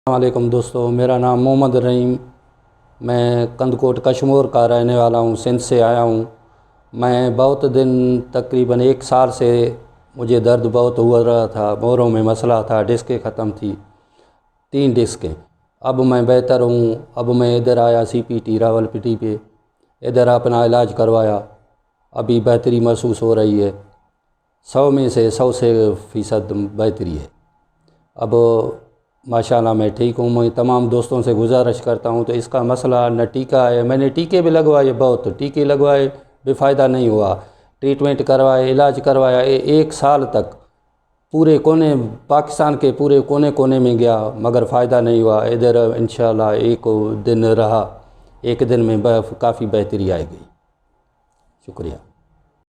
वालेकुम दोस्तों, मेरा नाम मोहम्मद रहीम। मैं कंदकोट कश्मीर का रहने वाला हूँ, सिंध से आया हूँ। मैं बहुत दिन तकरीबन 1 साल से मुझे दर्द बहुत हुआ रहा था, मोरों में मसला था, डिस्कें ख़त्म थी, 3 डिस्कें। अब मैं बेहतर हूँ। अब मैं इधर आया CPT रावलपिंडी पे, इधर अपना इलाज करवाया। अभी बेहतरी महसूस हो रही है, 100 में से 100% बेहतरी है। अब माशाल्लाह मैं ठीक हूँ। मैं तमाम दोस्तों से गुजारिश करता हूँ, तो इसका मसला न टीका है। मैंने टीके भी लगवाए, बहुत टीके लगवाए, बेफ़ायदा नहीं हुआ। ट्रीटमेंट करवाए, इलाज करवाया, 1 साल तक पूरे कोने पाकिस्तान के पूरे कोने कोने में गया, मगर फ़ायदा नहीं हुआ। इधर इंशाल्लाह एक दिन रहा, एक दिन में काफ़ी बेहतरी आएगी। शुक्रिया।